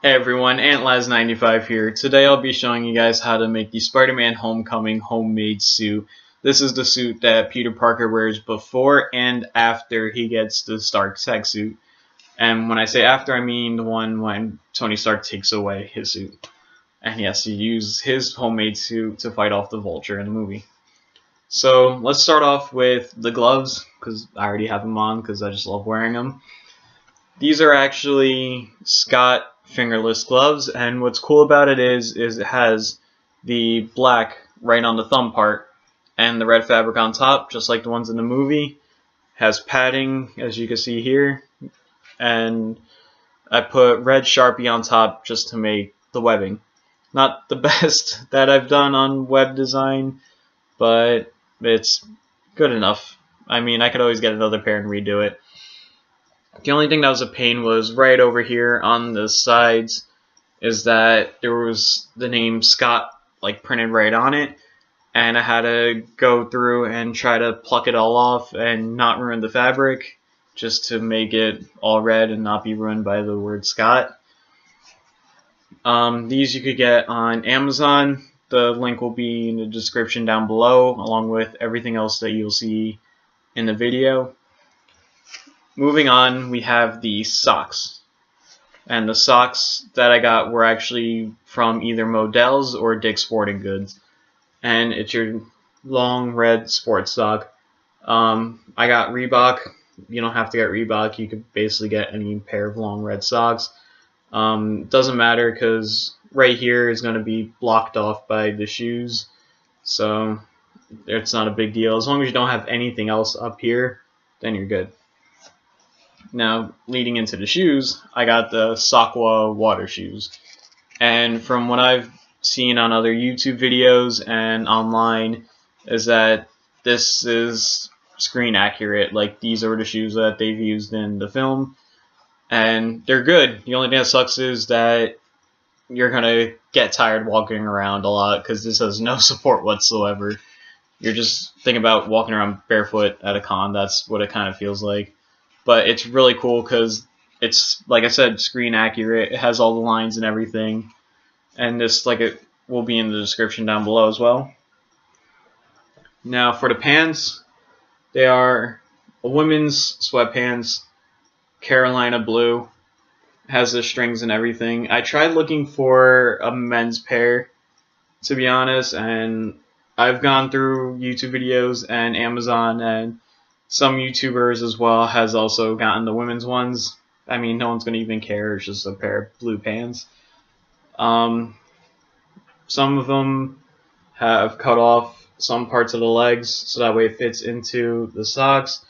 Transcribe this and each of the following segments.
Hey everyone, AntLaz95 here. Today I'll be showing you guys how to make the Spider-Man Homecoming homemade suit. This is the suit that Peter Parker wears before and after he gets the Stark tech suit. And when I say after, I mean the one when Tony Stark takes away his suit. And yes, he used his homemade suit to fight off the Vulture in the movie. So let's start off with the gloves, because I already have them on because I just love wearing them. These are actually Scott fingerless gloves, and what's cool about it is it has the black right on the thumb part and the red fabric on top, just like the ones in the movie. Has padding, as you can see here, and I put red Sharpie on top just to make the webbing. Not the best that I've done on web design, but it's good enough. I mean, I could always get another pair and redo it. The only thing that was a pain was right over here on the sides is that there was the name Scott like printed right on it, and I had to go through and try to pluck it all off and not ruin the fabric, just to make it all red and not be ruined by the word Scott. These you could get on Amazon. The link will be in the description down below, along with everything else that you'll see in the video. Moving on, we have the socks. And the socks that I got were actually from either Modell's or Dick's Sporting Goods. And it's your long red sports sock. I got Reebok. You don't have to get Reebok. You could basically get any pair of long red socks. Doesn't matter because right here is going to be blocked off by the shoes. So it's not a big deal. As long as you don't have anything else up here, then you're good. Now, leading into the shoes, I got the Sakwa water shoes. And from what I've seen on other YouTube videos and online, is that this is screen accurate. Like, these are the shoes that they've used in the film. And they're good. The only thing that sucks is that you're going to get tired walking around a lot because this has no support whatsoever. You're just thinking about walking around barefoot at a con. That's what it kind of feels like. But it's really cool because it's, like I said, screen accurate. It has all the lines and everything. And this, like, it will be in the description down below as well. Now for the pants, they are a women's sweatpants, Carolina blue. Has the strings and everything. I tried looking for a men's pair, to be honest, and I've gone through YouTube videos and Amazon, and some YouTubers as well has also gotten the women's ones. I mean, no one's going to even care. It's just a pair of blue pants. Some of them have cut off some parts of the legs so that way it fits into the socks.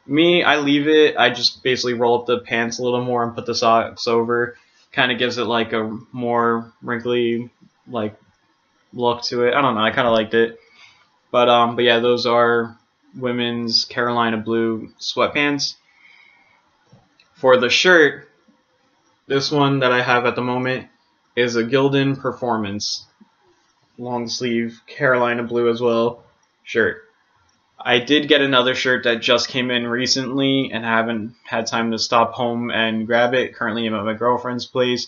Me, I leave it. I just basically roll up the pants a little more and put the socks over. Kind of gives it like a more wrinkly like look to it. I don't know. I kind of liked it. But yeah, those are women's Carolina blue sweatpants. For the shirt, this one that I have at the moment is a Gildan Performance long sleeve Carolina blue as well shirt. I did get another shirt that just came in recently and haven't had time to stop home and grab it. Currently I'm at my girlfriend's place.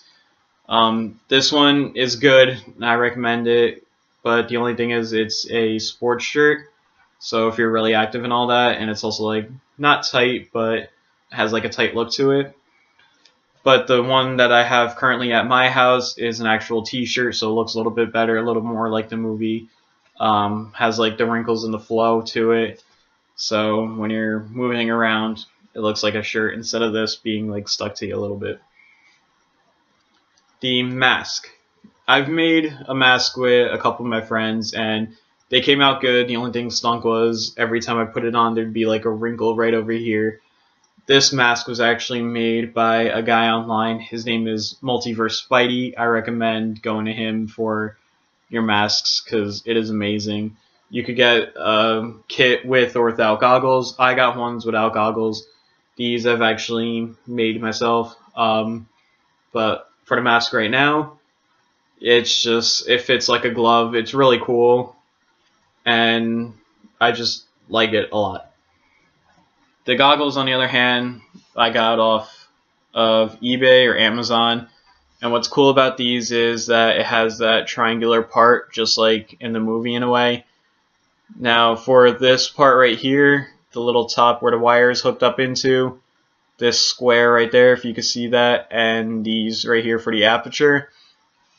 This one is good. I recommend it, but the only thing is it's a sports shirt. So if you're really active and all that, and it's also like not tight, but has like a tight look to it. But the one that I have currently at my house is an actual t-shirt, so it looks a little bit better, a little more like the movie. Has like the wrinkles and the flow to it. So when you're moving around, it looks like a shirt instead of this being like stuck to you a little bit. The mask. I've made a mask with a couple of my friends and they came out good. The only thing stunk was every time I put it on, there'd be like a wrinkle right over here. This mask was actually made by a guy online. His name is Multiverse Spidey. I recommend going to him for your masks because it is amazing. You could get a kit with or without goggles. I got ones without goggles. These I've actually made myself. But for the mask right now, it's just, it fits like a glove. It's really cool. And I just like it a lot. The goggles, on the other hand, I got off of eBay or Amazon. And what's cool about these is that it has that triangular part, just like in the movie in a way. Now for this part right here, the little top where the wire is hooked up into, this square right there, if you can see that, and these right here for the aperture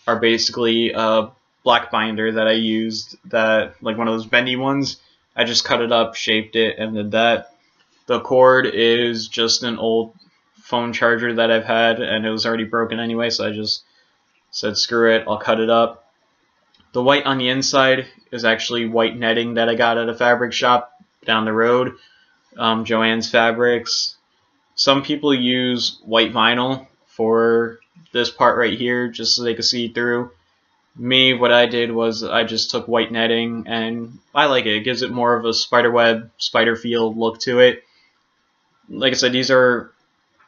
are basically a black binder that I used, that like one of those bendy ones. I just cut it up, shaped it, and did that. The cord is just an old phone charger that I've had, and it was already broken anyway, so I just said screw it, I'll cut it up. The white on the inside is actually white netting that I got at a fabric shop down the road, Joann's Fabrics. Some people use white vinyl for this part right here just so they can see through. Me, what I did was I just took white netting, and I like it. It gives it more of a spiderweb, spider feel look to it. Like I said, these are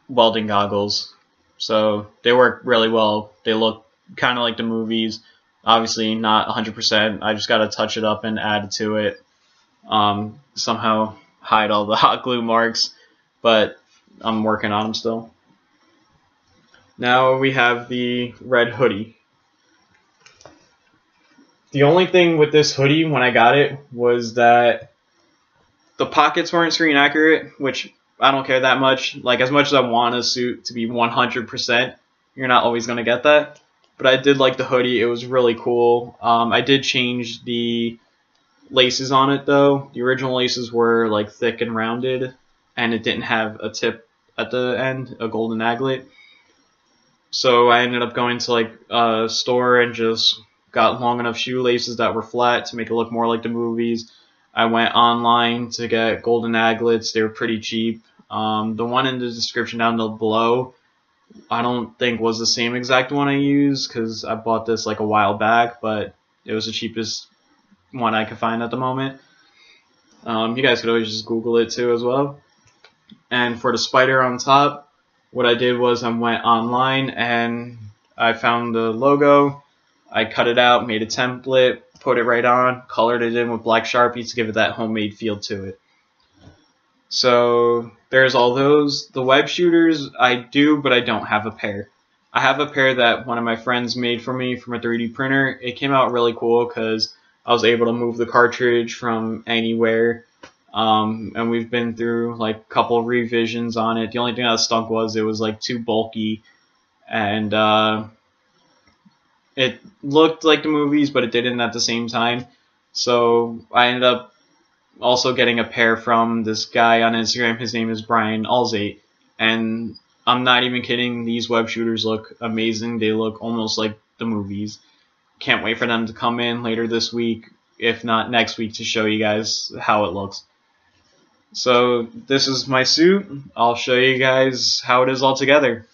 welding goggles, so they work really well. They look kind of like the movies. Obviously not 100%. I just got to touch it up and add to it. Somehow hide all the hot glue marks, but I'm working on them still. Now we have the red hoodie. The only thing with this hoodie when I got it was that the pockets weren't screen accurate, which I don't care that much. Like, as much as I want a suit to be 100%, you're not always going to get that. But I did like the hoodie. It was really cool. I did change the laces on it, though. The original laces were like thick and rounded, and it didn't have a tip at the end, a golden aglet. So I ended up going to like a store and just got long enough shoelaces that were flat to make it look more like the movies. I went online to get golden aglets. They were pretty cheap. The one in the description down below, I don't think was the same exact one I used because I bought this like a while back, but it was the cheapest one I could find at the moment. You guys could always just Google it too as well. And for the spider on top, what I did was I went online and I found the logo. I cut it out, made a template, put it right on, colored it in with black Sharpie to give it that homemade feel to it. So there's all those. The web shooters I do, but I don't have a pair. I have a pair that one of my friends made for me from a 3D printer. It came out really cool because I was able to move the cartridge from anywhere. And we've been through like a couple of revisions on it. The only thing that stunk was it was like too bulky, and it looked like the movies, but it didn't at the same time. So I ended up also getting a pair from this guy on Instagram. His name is Brian Alzate, and I'm not even kidding. These web shooters look amazing. They look almost like the movies. Can't wait for them to come in later this week, if not next week, to show you guys how it looks. So this is my suit. I'll show you guys how it is all together.